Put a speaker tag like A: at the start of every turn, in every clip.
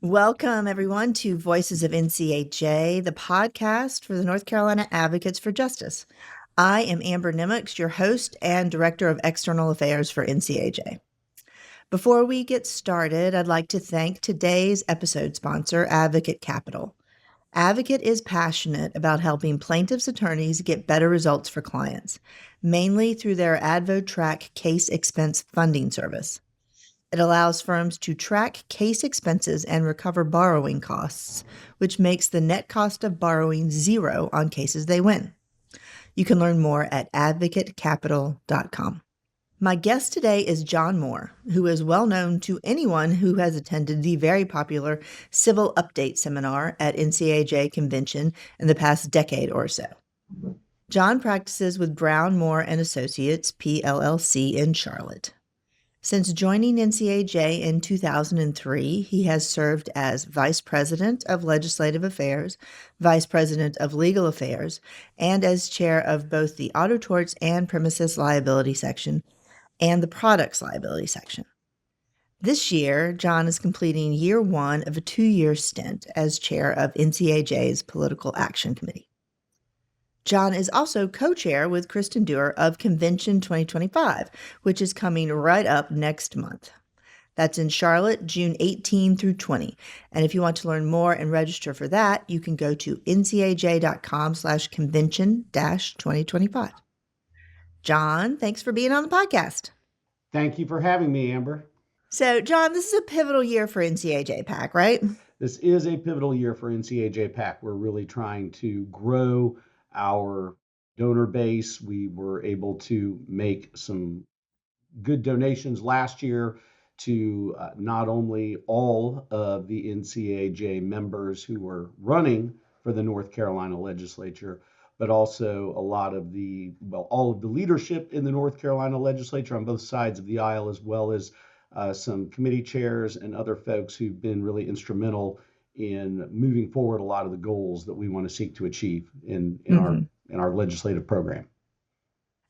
A: Welcome, everyone, to Voices of NCAJ, the podcast for the North Carolina Advocates for Justice. I am Amber Nimocks, your host and Director of External Affairs for NCAJ. Before we get started, I'd like to thank today's episode sponsor, Advocate Capital. Advocate is passionate about helping plaintiffs' attorneys get better results for clients, mainly through their AdvoTrack case expense funding service. It allows firms to track case expenses and recover borrowing costs, which makes the net cost of borrowing zero on cases they win. You can learn more at advocatecapital.com. My guest today is Jon Moore, who is well known to anyone who has attended the very popular Civil Update Seminar at NCAJ Convention in the past decade or so. Jon practices with Brown, Moore and Associates, PLLC, in Charlotte. Since joining NCAJ in 2003, he has served as Vice President of Legislative Affairs, Vice President of Legal Affairs, and as chair of both the Auto Torts and Premises Liability section and the Products Liability section. This year, Jon is completing year one of a 2-year stint as chair of NCAJ's Political Action Committee. Jon is also co-chair with Kristen Dewar of Convention 2025, which is coming right up next month. That's in Charlotte, June 18 through 20. And if you want to learn more and register for that, you can go to ncaj.com/convention-2025. Jon, thanks for being on the podcast.
B: Thank you for having me, Amber.
A: So, Jon, this is a pivotal year for NCAJ PAC, right?
B: This is a pivotal year for NCAJ PAC. We're really trying to grow our donor base. We were able to make some good donations last year to not only all of the NCAJ members who were running for the North Carolina legislature, but also all of the leadership in the North Carolina legislature on both sides of the aisle, as well as some committee chairs and other folks who've been really instrumental in moving forward a lot of the goals that we want to seek to achieve in our legislative program.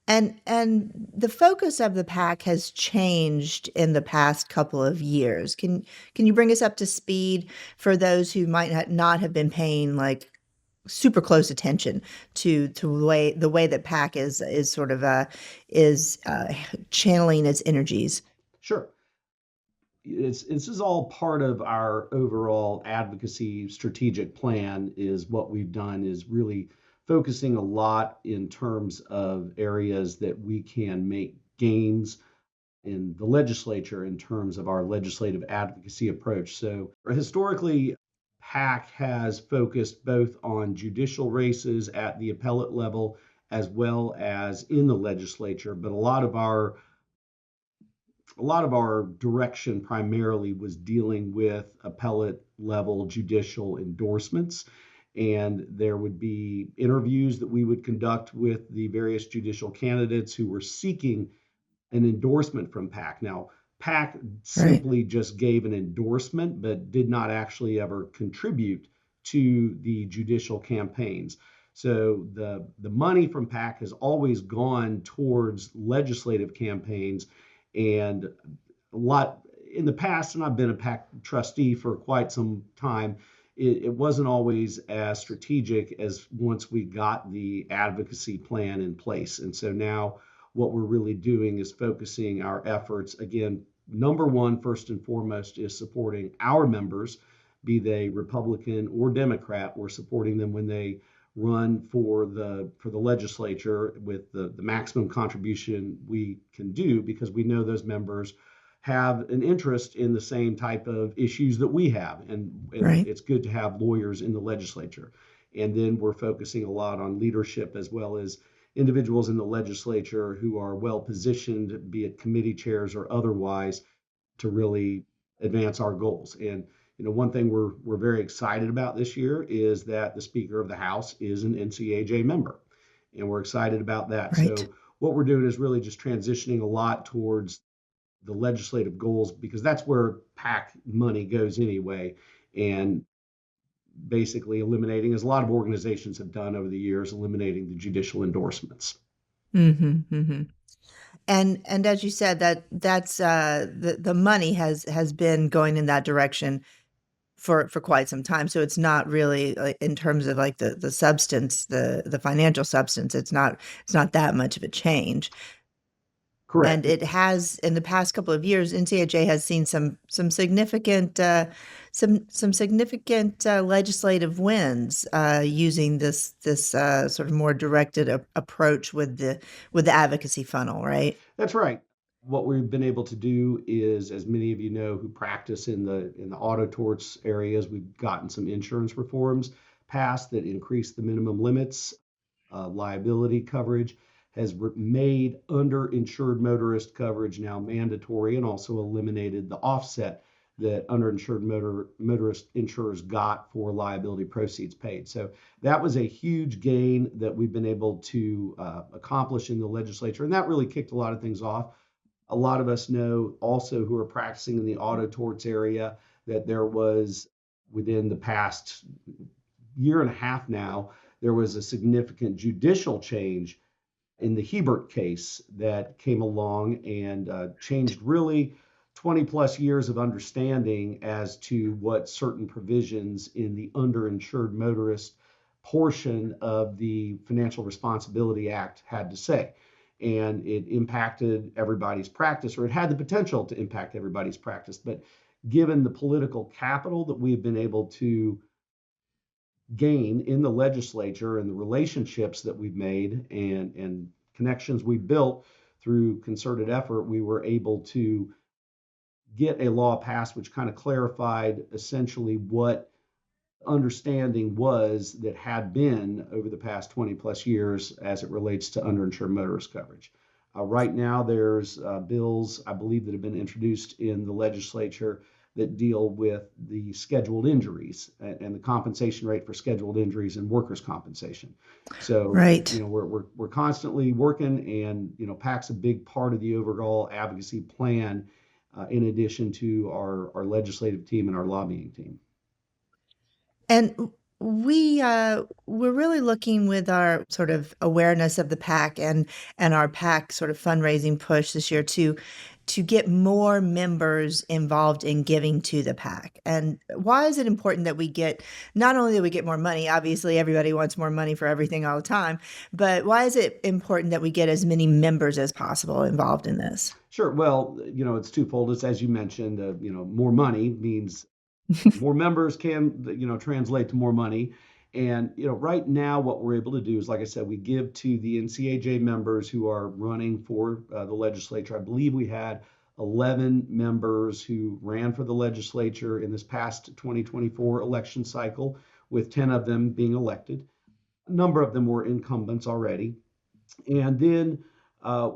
A: And the focus of the PAC has changed in the past couple of years. Can you bring us up to speed for those who might not have been paying like super close attention to the way that PAC is channeling its energies?
B: Sure. This is all part of our overall advocacy strategic plan. Is what we've done is really focusing a lot in terms of areas that we can make gains in the legislature in terms of our legislative advocacy approach. So historically, PAC has focused both on judicial races at the appellate level as well as in the legislature, but a lot of our direction primarily was dealing with appellate level judicial endorsements. And there would be interviews that we would conduct with the various judicial candidates who were seeking an endorsement from PAC. Now, PAC simply just gave an endorsement, but did not actually ever contribute to the judicial campaigns. So the money from PAC has always gone towards legislative campaigns. And a lot in the past, and I've been a PAC trustee for quite some time, it wasn't always as strategic as once we got the advocacy plan in place. And so now what we're really doing is focusing our efforts. Again, number one, first and foremost, is supporting our members, be they Republican or Democrat. We're supporting them when they run for the legislature with the maximum contribution we can do, because we know those members have an interest in the same type of issues that we have. And it's good to have lawyers in the legislature. And then we're focusing a lot on leadership as well as individuals in the legislature who are well positioned, be it committee chairs or otherwise, to really advance our goals. And one thing we're very excited about this year is that the Speaker of the House is an NCAJ member, and we're excited about that.
A: Right.
B: So what we're doing is really just transitioning a lot towards the legislative goals, because that's where PAC money goes anyway, and basically eliminating, as a lot of organizations have done over the years, eliminating the judicial endorsements.
A: And as you said, that's the money has been going in that direction for quite some time. So it's not really like, in terms of like the substance, the financial substance, it's not that much of a change. And
B: Correct.
A: it has in the past couple of years, NCAJ has seen some significant some significant legislative wins using this sort of more directed approach with the advocacy funnel, right?
B: That's right. What we've been able to do is, as many of you know who practice in the auto torts areas, we've gotten some insurance reforms passed that increase the minimum limits. Liability coverage has made underinsured motorist coverage now mandatory, and also eliminated the offset that underinsured motorist insurers got for liability proceeds paid. So that was a huge gain that we've been able to accomplish in the legislature, and that really kicked a lot of things off. A lot of us know also who are practicing in the auto torts area that there was, within the past year and a half now, there was a significant judicial change in the Hebert case that came along and changed really 20 plus years of understanding as to what certain provisions in the underinsured motorist portion of the Financial Responsibility Act had to say. And it impacted everybody's practice, or it had the potential to impact everybody's practice. But given the political capital that we've been able to gain in the legislature and the relationships that we've made and connections we've built through concerted effort, we were able to get a law passed which kind of clarified essentially what understanding was that had been over the past 20 plus years as it relates to underinsured motorist coverage. Right now, there's bills, I believe, that have been introduced in the legislature that deal with the scheduled injuries and the compensation rate for scheduled injuries and workers' compensation. So,
A: Right.
B: we're constantly working, and PAC's a big part of the overall advocacy plan, in addition to our legislative team and our lobbying team.
A: And we're really looking with our sort of awareness of the pack and our pack sort of fundraising push this year to get more members involved in giving to the pack. And why is it important that we get not only that we get more money, obviously everybody wants more money for everything all the time, but why is it important that we get as many members as possible involved in this?
B: Sure. Well, it's twofold. It's, as you mentioned, more money means more members can, translate to more money. And, right now, what we're able to do is, like I said, we give to the NCAJ members who are running for the legislature. I believe we had 11 members who ran for the legislature in this past 2024 election cycle, with 10 of them being elected. A number of them were incumbents already. And then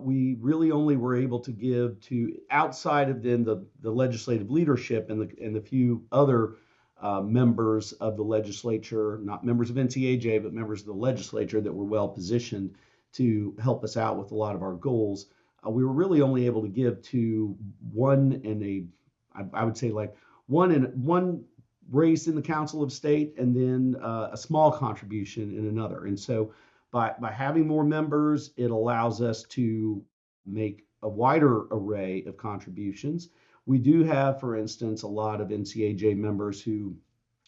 B: we really only were able to give to, outside of then the legislative leadership and the few other members of the legislature, not members of NCAJ, but members of the legislature that were well positioned to help us out with a lot of our goals. We were really only able to give to one in I would say like one race in the Council of State, and then a small contribution in another. And so by having more members, it allows us to make a wider array of contributions. We do have, for instance, a lot of NCAJ members who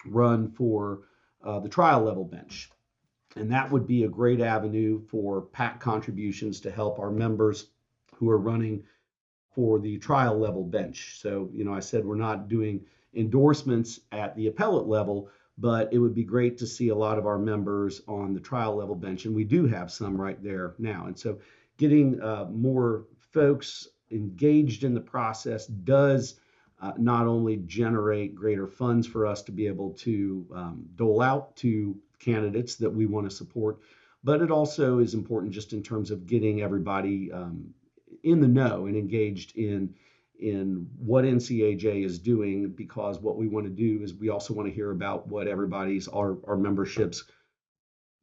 B: run for the trial level bench. And that would be a great avenue for PAC contributions to help our members who are running for the trial level bench. So, I said we're not doing endorsements at the appellate level, but it would be great to see a lot of our members on the trial level bench. And we do have some right there now. And so getting more folks engaged in the process does not only generate greater funds for us to be able to dole out to candidates that we want to support, but it also is important just in terms of getting everybody in the know and engaged in what NCAJ is doing, because what we want to do is we also want to hear about what our membership's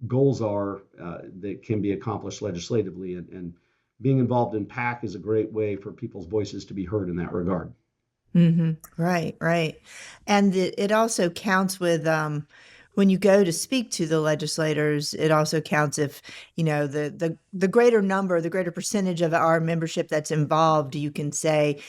B: goals are that can be accomplished legislatively, and being involved in PAC is a great way for people's voices to be heard in that regard.
A: Right, right. And it also counts with when you go to speak to the legislators, it also counts if, the greater number, the greater percentage of our membership that's involved, you can say,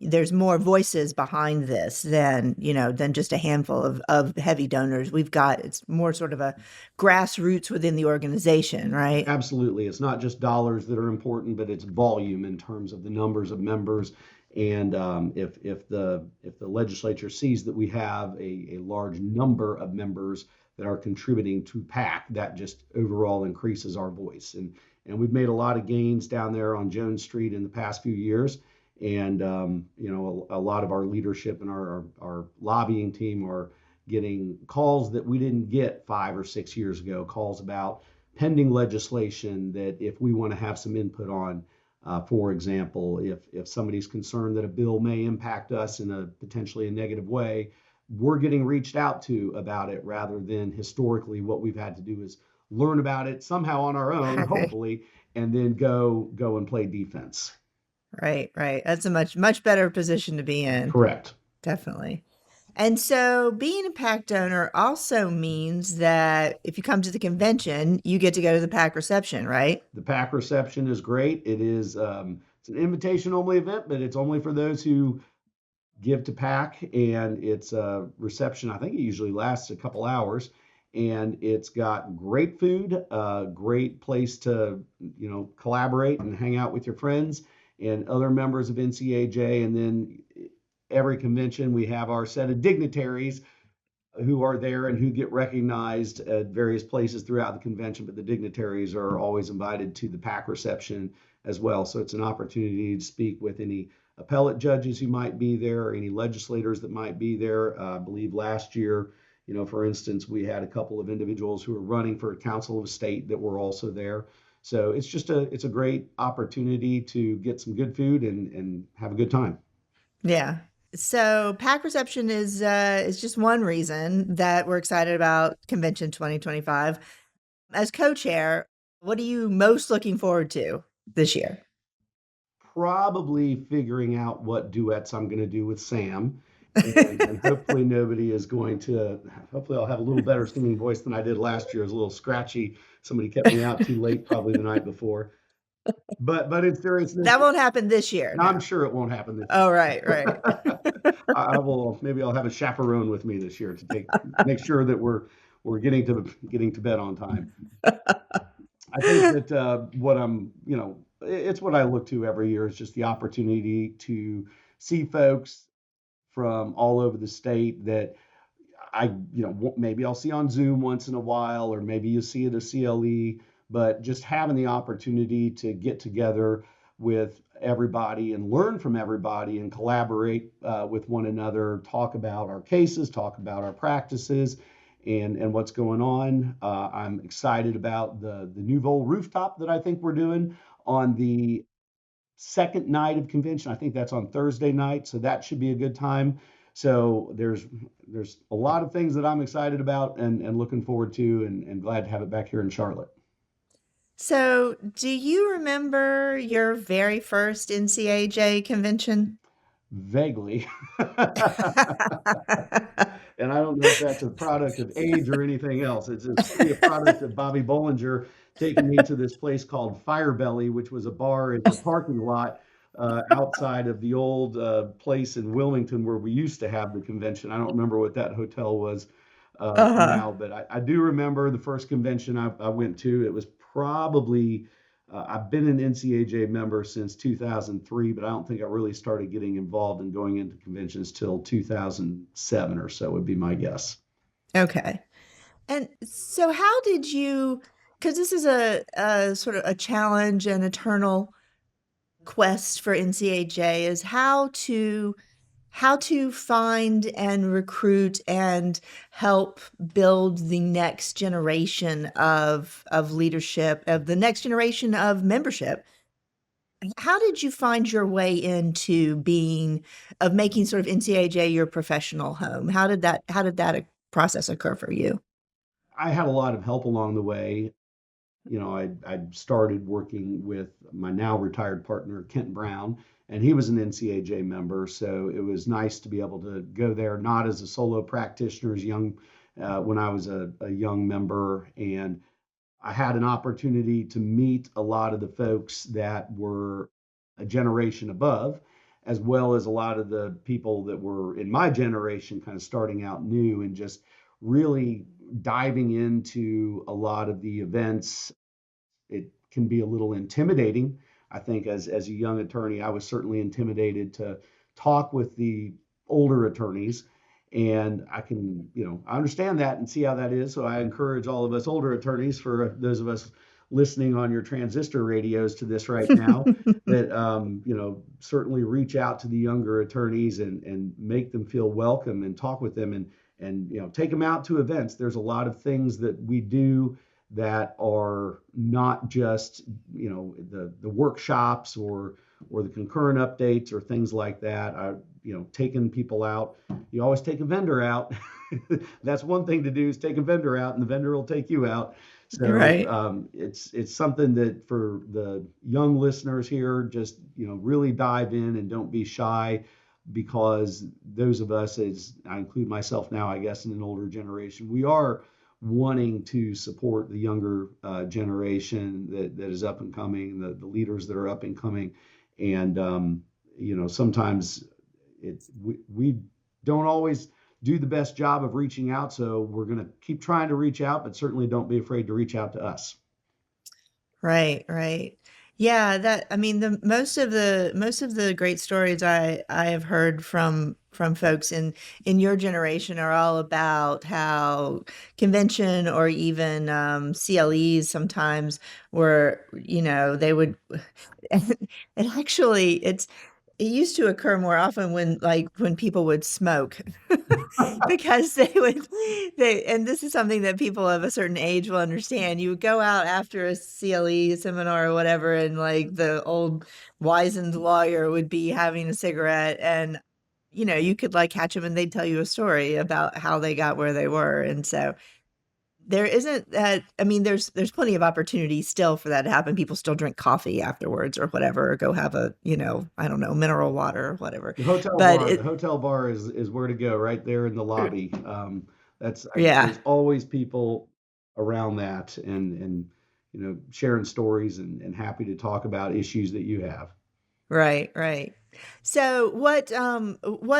A: there's more voices behind this than, than just a handful of heavy donors. It's more sort of a grassroots within the organization, right?
B: Absolutely. It's not just dollars that are important, but it's volume in terms of the numbers of members. And if the legislature sees that we have a large number of members that are contributing to PAC, that just overall increases our voice. And we've made a lot of gains down there on Jones Street in the past few years. And a lot of our leadership and our lobbying team are getting calls that we didn't get 5 or 6 years ago. Calls about pending legislation that if we want to have some input on, for example, if somebody's concerned that a bill may impact us in a potentially a negative way, we're getting reached out to about it rather than historically what we've had to do is learn about it somehow on our own,
A: Right.
B: hopefully, and then go and play defense.
A: Right, right. That's a much better position to be in.
B: Correct.
A: Definitely. And so being a PAC donor also means that if you come to the convention, you get to go to the PAC reception, right?
B: The PAC reception is great. It's an invitation only event, but it's only for those who give to PAC, and it's a reception. I think it usually lasts a couple hours, and it's got great food, a great place to collaborate and hang out with your friends and other members of NCAJ. And then every convention we have our set of dignitaries who are there and who get recognized at various places throughout the convention, but the dignitaries are always invited to the PAC reception as well. So it's an opportunity to speak with any appellate judges who might be there, or any legislators that might be there. I believe last year, for instance, we had a couple of individuals who were running for a council of state that were also there. So it's a great opportunity to get some good food and have a good time.
A: Yeah. So PAC reception is just one reason that we're excited about Convention 2025. As co-chair, what are you most looking forward to this year?
B: Probably figuring out what duets I'm going to do with Sam. And hopefully nobody is going to, hopefully I'll have a little better singing voice than I did last year. It was a little scratchy. Somebody kept me out too late, probably the night before. But in seriousness,
A: That won't happen this year.
B: I'm
A: No.
B: sure it won't happen this
A: Oh, right, right.
B: year. Maybe I'll have a chaperone with me this year to make sure that we're getting to bed on time. I think that it's what I look to every year is just the opportunity to see folks from all over the state that maybe I'll see on Zoom once in a while, or maybe you see at a CLE, but just having the opportunity to get together with everybody and learn from everybody and collaborate with one another, talk about our cases, talk about our practices, and what's going on. I'm excited about the Nouveau rooftop that I think we're doing on the second night of convention. I think that's on Thursday night, so that should be a good time. So there's a lot of things that I'm excited about and looking forward to, and glad to have it back here in Charlotte.
A: So, do you remember your very first NCAJ convention?
B: Vaguely. And I don't know if that's a product of age or anything else. It's certainly a product of Bobby Bollinger taking me to this place called Fire Belly, which was a bar in the parking lot outside of the old place in Wilmington where we used to have the convention. I don't remember what that hotel was
A: Uh-huh.
B: now, but I do remember the first convention I went to. It was probably I've been an NCAJ member since 2003, but I don't think I really started getting involved in going into conventions till 2007 or so would be my guess.
A: Okay. And so how did you, because this is a sort of a challenge and eternal quest for NCAJ, is how to find and recruit and help build the next generation of leadership, of the next generation of membership. How did you find your way into making sort of NCAJ your professional home? How did that process occur for you?
B: I had a lot of help along the way. I started working with my now retired partner, Kent Brown, and he was an NCAJ member. So it was nice to be able to go there, not as a solo practitioner, when I was a young member. And I had an opportunity to meet a lot of the folks that were a generation above, as well as a lot of the people that were in my generation kind of starting out new and just really diving into a lot of the events. It can be a little intimidating. I think as a young attorney, I was certainly intimidated to talk with the older attorneys. And I can, I understand that and see how that is. So I encourage all of us older attorneys, for those of us listening on your transistor radios to this right now, that, certainly reach out to the younger attorneys and make them feel welcome and talk with them and, take them out to events. There's a lot of things that we do that are not just the workshops or the concurrent updates or things like that. Taking people out. You always take a vendor out. That's one thing to do, is take a vendor out, and the vendor will take you out. So
A: Right.
B: it's something that, for the young listeners here, just really dive in and don't be shy, because those of us, as I include myself now, I guess, in an older generation, we are wanting to support the younger generation that is up and coming, the leaders that are up and coming. And, sometimes we don't always do the best job of reaching out. So we're going to keep trying to reach out, but certainly don't be afraid to reach out to us.
A: Right, right. Yeah, that I mean the most of the great stories I have heard from folks in your generation are all about how convention or even CLEs sometimes were, they would and actually it used to occur more often when people would smoke because and this is something that people of a certain age will understand. You would go out after a CLE seminar or whatever, and like the old wizened lawyer would be having a cigarette, and you could like catch them and they'd tell you a story about how they got where they were. And so there isn't that. I mean, there's plenty of opportunity still for that to happen. People still drink coffee afterwards or whatever, or go have a, I don't know, mineral water or whatever. But
B: The hotel bar is where to go, right there in the lobby.
A: yeah,
B: There's always people around that, and sharing stories, and happy to talk about issues that you have.
A: right, right. So what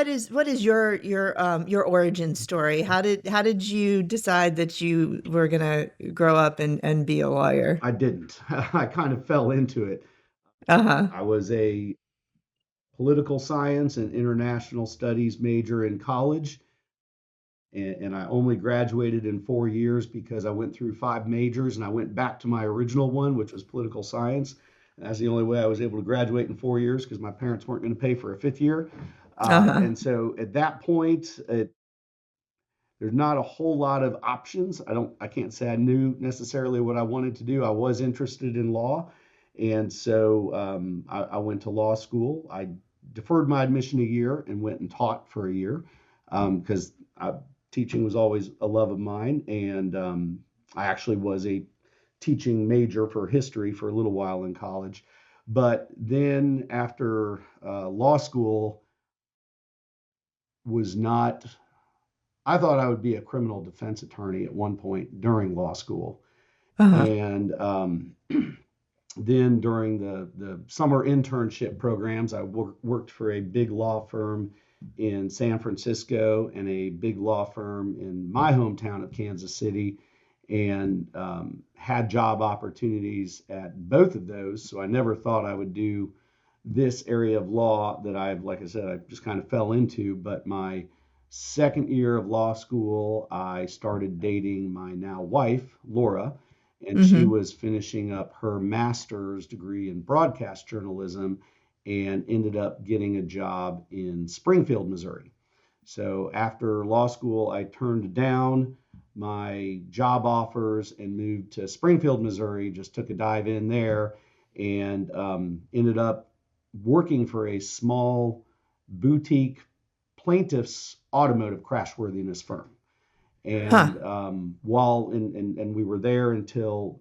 A: is your origin story? How did you decide that you were gonna grow up and be a lawyer?
B: I didn't. I kind of fell into it.
A: Uh-huh.
B: I was a political science and international studies major in college, and I only graduated in 4 years because I went through five majors and I went back to my original one, which was political science. And that's the only way I was able to graduate in 4 years, because my parents weren't going to pay for a fifth year.
A: Uh-huh.
B: And so at that point, there's not a whole lot of options. I can't say I knew necessarily what I wanted to do. I was interested in law. And so I went to law school. I deferred my admission a year and went and taught for a year, because teaching was always a love of mine. And I actually was a teaching major for history for a little while in college. But then after law school was not, I thought I would be a criminal defense attorney at one point during law school.
A: Uh-huh.
B: And then during the summer internship programs, I worked for a big law firm in San Francisco and a big law firm in my hometown of Kansas City, and had job opportunities at both of those. So I never thought I would do this area of law that like I said, I just kind of fell into. But my second year of law school, I started dating my now wife, Laura, and she
A: Mm-hmm.
B: was finishing up her master's degree in broadcast journalism and ended up getting a job in Springfield, Missouri. So after law school, I turned down my job offers and moved to Springfield, Missouri, just took a dive in there, and ended up working for a small boutique plaintiff's automotive crashworthiness firm.
A: Huh.
B: And while and we were there until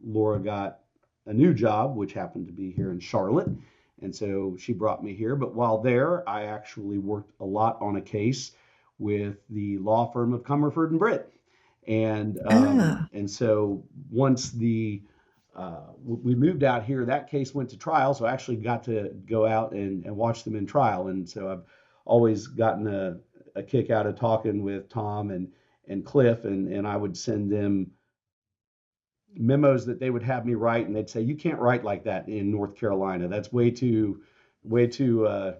B: Laura got a new job, which happened to be here in Charlotte. And so she brought me here. But while there, I actually worked a lot on a case with the law firm of Comerford and Britt. And
A: Ah.
B: so once the we moved out here. That case went to trial, so I actually got to go out and watch them in trial. And so I've always gotten a kick out of talking with Tom and Cliff, and I would send them memos that they would have me write, and they'd say, "You can't write like that in North Carolina. That's way too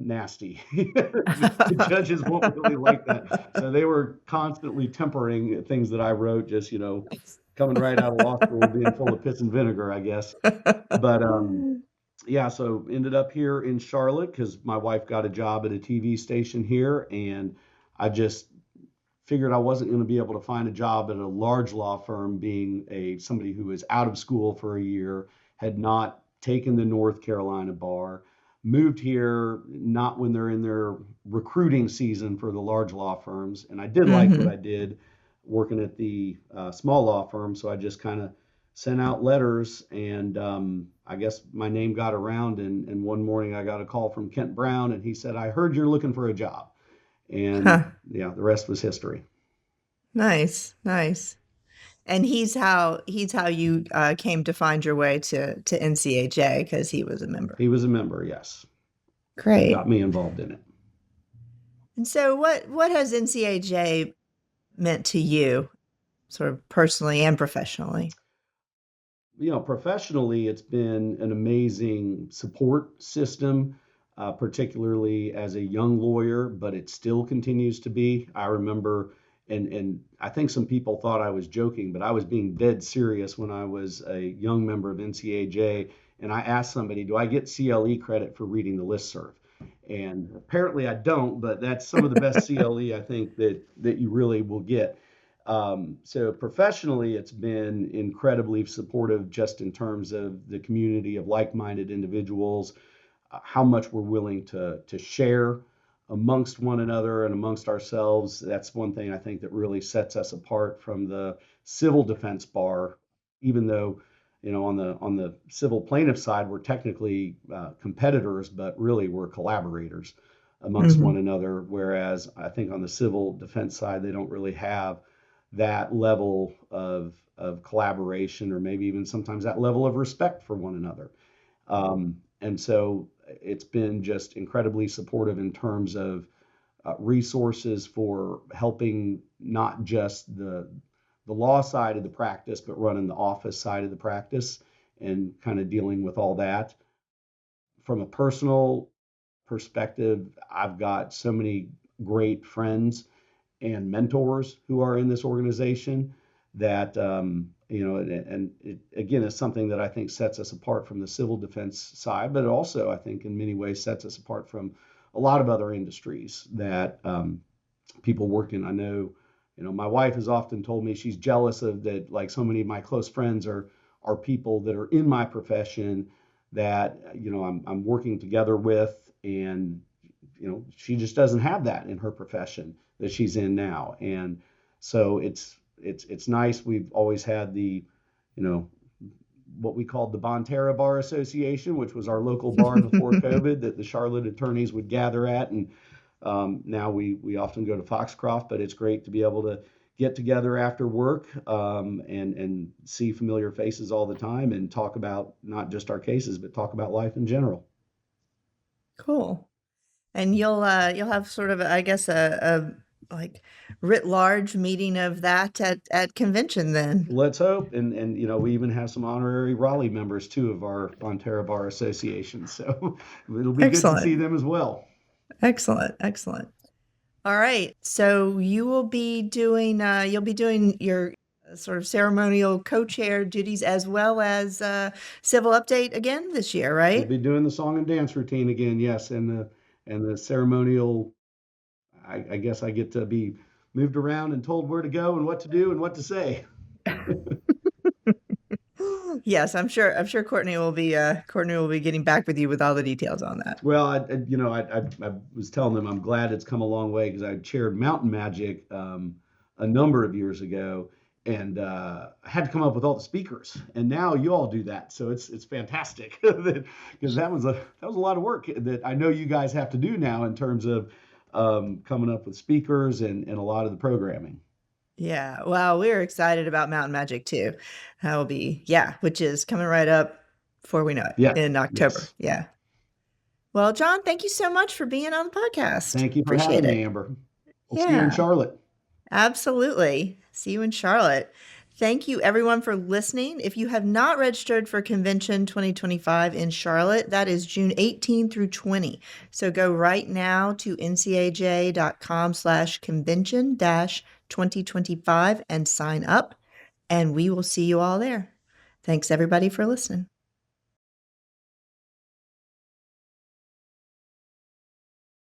B: nasty." The judges won't really like that, so they were constantly tempering things that I wrote, just coming right out of law school, being full of piss and vinegar, I guess. But yeah, so ended up here in Charlotte because my wife got a job at a TV station here, and I just figured I wasn't going to be able to find a job at a large law firm, being somebody who was out of school for a year, had not taken the North Carolina bar, moved here not when they're in their recruiting season for the large law firms, and I did like what I
A: Hmm.
B: did working at the small law firm, so I just kind of sent out letters, and I guess my name got around, and one morning I got a call from Kent Brown, and he said, "I heard you're looking for a job." And
A: Huh.
B: yeah, the rest was history.
A: Nice, nice. And he's how you came to find your way to NCAJ because he was a member.
B: He was a member, yes. Got
A: Great.
B: me involved in it.
A: And so what has NCAJ meant to you, sort of personally and professionally?
B: Professionally, it's been an amazing support system, particularly as a young lawyer, but it still continues to be. I remember, and I think some people thought I was joking, but I was being dead serious when I was a young member of NCAJ, and I asked somebody, "Do I get CLE credit for reading the listserv?" And apparently I don't, but that's some of the best CLE I think that you really will get. So professionally, it's been incredibly supportive just in terms of the community of like-minded individuals, how much we're willing to share amongst one another and amongst ourselves. That's one thing I think that really sets us apart from the civil defense bar, even though on the civil plaintiff side we're technically competitors, but really we're collaborators amongst one
A: Hmm.
B: another. Whereas I think on the civil defense side they don't really have that level of collaboration, or maybe even sometimes that level of respect for one another. And so it's been just incredibly supportive in terms of resources for helping not just the law side of the practice, but running the office side of the practice and kind of dealing with all that. From a personal perspective, I've got so many great friends and mentors who are in this organization that and it, again, is something that I think sets us apart from the civil defense side, but also I think in many ways sets us apart from a lot of other industries that people work in. I know, my wife has often told me she's jealous of that. Like so many of my close friends are people that are in my profession that I'm working together with, and she just doesn't have that in her profession that she's in now. And so it's nice. We've always had the you know what we called the Bonterra Bar Association, which was our local bar before COVID that the Charlotte attorneys would gather at. And now we often go to Foxcroft, but it's great to be able to get together after work, and see familiar faces all the time and talk about not just our cases, but talk about life in general.
A: Cool. And you'll have sort of, I guess, a like writ large meeting of that at convention then.
B: Let's hope. And we even have some honorary Raleigh members too of our Bonterra Bar Association. So it'll be good to see
A: Excellent.
B: them as well.
A: Excellent. Excellent. All right. So you'll be doing your sort of ceremonial co-chair duties as well as civil update again this year,
B: We'll
A: right?
B: be doing the song and dance routine again, yes, and the ceremonial. I guess I get to be moved around and told where to go and what to do and what to say.
A: Yes, I'm sure Courtney will be getting back with you with all the details on that.
B: Well, I was telling them I'm glad it's come a long way because I chaired Mountain Magic a number of years ago, and I had to come up with all the speakers, and now you all do that, so it's fantastic because that was a lot of work that I know you guys have to do now in terms of coming up with speakers and a lot of the programming.
A: Yeah. Well, we're excited about Mountain Magic too. That will be, yeah, which is coming right up before we know it
B: Yeah,
A: in October.
B: yes.
A: Yeah. Well, Jon, thank you so much for being on the podcast.
B: Thank you for
A: Appreciate
B: having me,
A: it.
B: Amber. We'll see you in
A: Yeah,
B: Charlotte.
A: absolutely. See you in Charlotte. Thank you, everyone, for listening. If you have not registered for Convention 2025 in Charlotte, that is June 18 through 20. So go right now to ncaj.com/convention-2025 and sign up, and we will see you all there. Thanks, everybody, for listening.